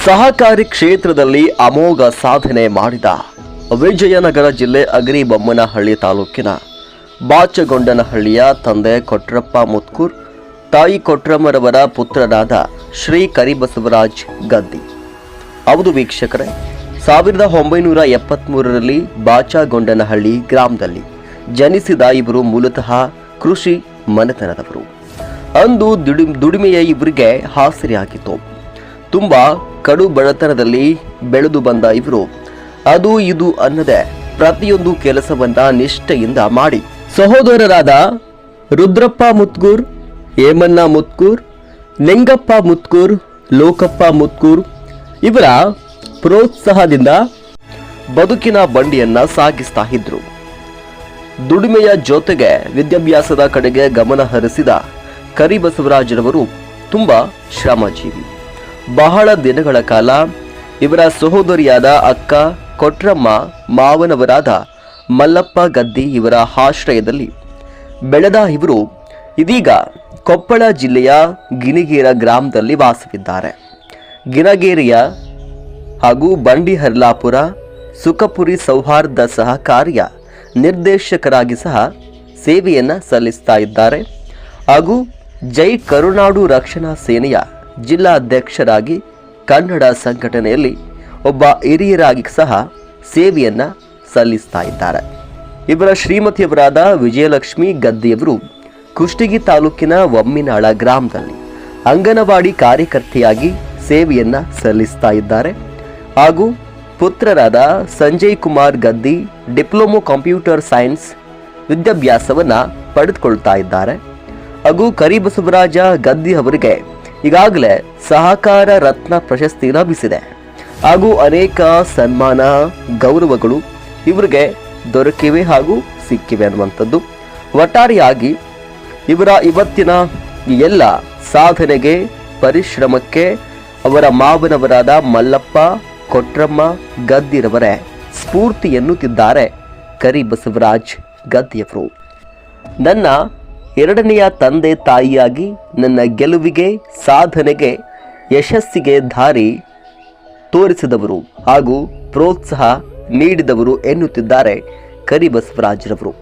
ಸಹಕಾರಿ ಕ್ಷೇತ್ರದಲ್ಲಿ ಅಮೋಘ ಸಾಧನೆ ಮಾಡಿದ ವಿಜಯನಗರ ಜಿಲ್ಲೆ ಅಗರಿಬೊಮ್ಮನಹಳ್ಳಿ ತಾಲೂಕಿನ ಬಾಚಗೊಂಡನಹಳ್ಳಿಯ ತಂದೆ ಕೊಟ್ರಪ್ಪ ಮುತ್ಕೂರ್, ತಾಯಿ ಕೊಟ್ರಮ್ಮರವರ ಪುತ್ರರಾದ ಶ್ರೀ ಕರಿಬಸವರಾಜ್ ಗದ್ದಿ. ಹೌದು ವೀಕ್ಷಕರೇ, 1973ರಲ್ಲಿ ಬಾಚಗೊಂಡನಹಳ್ಳಿ ಗ್ರಾಮದಲ್ಲಿ ಜನಿಸಿದ ಇವರು ಮೂಲತಃ ಕೃಷಿ ಮನೆತನದವರು. ಅಂದು ದುಡಿಮೆಯ ಇವರಿಗೆ ಹಾಸಿರಿಯಾಗಿತ್ತು. ತುಂಬಾ ಕಡು ಬಡತನದಲ್ಲಿ ಬೆಳೆದು ಬಂದ ಇವರು ಅದು ಇದು ಅನ್ನದೆ ಪ್ರತಿಯೊಂದು ಕೆಲಸವನ್ನ ನಿಷ್ಠೆಯಿಂದ ಮಾಡಿ ಸಹೋದರರಾದ ರುದ್ರಪ್ಪ ಮುತ್ಕೂರ್, ಹೇಮಣ್ಣ ಮುತ್ಕೂರ್, ನಿಂಗಪ್ಪ ಮುತ್ಕೂರ್, ಲೋಕಪ್ಪ ಮುತ್ಕೂರ್ ಇವರ ಪ್ರೋತ್ಸಾಹದಿಂದ ಬದುಕಿನ ಬಂಡಿಯನ್ನ ಸಾಗಿಸ್ತಾ ಇದ್ರು. ದುಡಿಮೆಯ ಜೊತೆಗೆ ವಿದ್ಯಾಭ್ಯಾಸದ ಕಡೆಗೆ ಗಮನ ಹರಿಸಿದ ಕರಿಬಸವರಾಜರವರು ತುಂಬಾ ಶ್ರಮಜೀವಿ. ಬಹಳ ದಿನಗಳ ಕಾಲ ಇವರ ಸಹೋದರಿಯಾದ ಅಕ್ಕ ಕೊಟ್ರಮ್ಮ, ಮಾವನವರಾದ ಮಲ್ಲಪ್ಪ ಗದ್ದಿ ಇವರ ಆಶ್ರಯದಲ್ಲಿ ಬೆಳೆದ ಇವರು ಇದೀಗ ಕೊಪ್ಪಳ ಜಿಲ್ಲೆಯ ಗಿಣಿಗೇರ ಗ್ರಾಮದಲ್ಲಿ ವಾಸವಿದ್ದಾರೆ. ಗಿಣಗೇರಿಯ ಹಾಗೂ ಬಂಡಿಹರ್ಲಾಪುರ ಸುಖಪುರಿ ಸೌಹಾರ್ದ ಸಹಕಾರಿಯ ನಿರ್ದೇಶಕರಾಗಿ ಸಹ ಸೇವೆಯನ್ನ ಸಲ್ಲಿಸ್ತಾ ಇದ್ದಾರೆ. ಹಾಗೂ ಜೈ ಕರುನಾಡು ರಕ್ಷಣಾ ಸೇನೆಯ ಜಿಲ್ಲಾಧ್ಯಕ್ಷರಾಗಿ ಕನ್ನಡ ಸಂಘಟನೆಯಲ್ಲಿ ಒಬ್ಬ ಹಿರಿಯರಾಗಿ ಸಹ ಸೇವೆಯನ್ನ ಸಲ್ಲಿಸ್ತಾ ಇದ್ದಾರೆ. ಇವರ ಶ್ರೀಮತಿಯವರಾದ ವಿಜಯಲಕ್ಷ್ಮಿ ಗದ್ದಿಯವರು ಕುಷ್ಟಗಿ ತಾಲೂಕಿನ ಒಮ್ಮಿನಾಳ ಗ್ರಾಮದಲ್ಲಿ ಅಂಗನವಾಡಿ ಕಾರ್ಯಕರ್ತೆಯಾಗಿ ಸೇವೆಯನ್ನ ಸಲ್ಲಿಸ್ತಾ ಇದ್ದಾರೆ. ಹಾಗೂ ಪುತ್ರರಾದ Sanjay Kumar Gaddi diploma computer science ವಿದ್ಯಾಭ್ಯಾಸವನ್ನ ಪಡೆದುಕೊಳ್ತಾ ಇದ್ದಾರೆ. ಹಾಗೂ ಕರಿಬಸವರಾಜ ಗದ್ದಿ ಅವರಿಗೆ ಈಗಾಗಲೇ ಸಹಕಾರ ರತ್ನ ಪ್ರಶಸ್ತಿ ಲಭಿಸಿದೆ. ಹಾಗೂ ಅನೇಕ ಸನ್ಮಾನ ಗೌರವಗಳು ಇವರಿಗೆ ದೊರಕಿವೆ ಹಾಗೂ ಸಿಕ್ಕಿವೆ ಅನ್ನುವಂಥದ್ದು. ಒಟ್ಟಾರೆಯಾಗಿ ಇವರ ಇವತ್ತಿನ ಎಲ್ಲ ಸಾಧನೆಗೆ, ಪರಿಶ್ರಮಕ್ಕೆ ಅವರ ಮಾವನವರಾದ ಮಲ್ಲಪ್ಪ ಕೊಟ್ರಮ್ಮ ಗದ್ದಿರವರೇ ಸ್ಫೂರ್ತಿ ಎನ್ನುತ್ತಿದ್ದಾರೆ ಕರಿಬಸವರಾಜ್ ಗದ್ದಿಯವರು. ನನ್ನ ಎರಡನೆಯ ತಂದೆ ತಾಯಿಯಾಗಿ ನನ್ನ ಗೆಲುವಿಗೆ, ಸಾಧನೆಗೆ, ಯಶಸ್ಸಿಗೆ ದಾರಿ ತೋರಿಸಿದವರು ಹಾಗೂ ಪ್ರೋತ್ಸಾಹ ನೀಡಿದವರು ಎನ್ನುತ್ತಿದ್ದಾರೆ ಕರಿಬಸವರಾಜರವರು.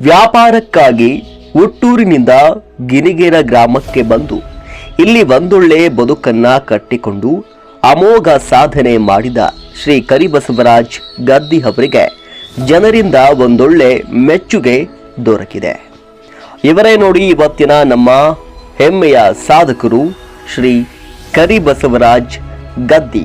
ವ್ಯಾಪಾರಕ್ಕಾಗಿ ಹುಟ್ಟೂರಿನಿಂದ ಗಿಣಿಗೇರ ಗ್ರಾಮಕ್ಕೆ ಬಂದು ಇಲ್ಲಿ ಒಂದೊಳ್ಳೆ ಬದುಕನ್ನ ಕಟ್ಟಿಕೊಂಡು ಅಮೋಘ ಸಾಧನೆ ಮಾಡಿದ ಶ್ರೀ ಕರಿಬಸವರಾಜ್ ಗದ್ದಿ ಅವರಿಗೆ ಜನರಿಂದ ಒಂದೊಳ್ಳೆ ಮೆಚ್ಚುಗೆ ದೊರಕಿದೆ. ಇವರೇ ನೋಡಿ ಇವತ್ತಿನ ನಮ್ಮ ಹೆಮ್ಮೆಯ ಸಾಧಕರು ಶ್ರೀ ಕರಿಬಸವರಾಜ್ ಗದ್ದಿ.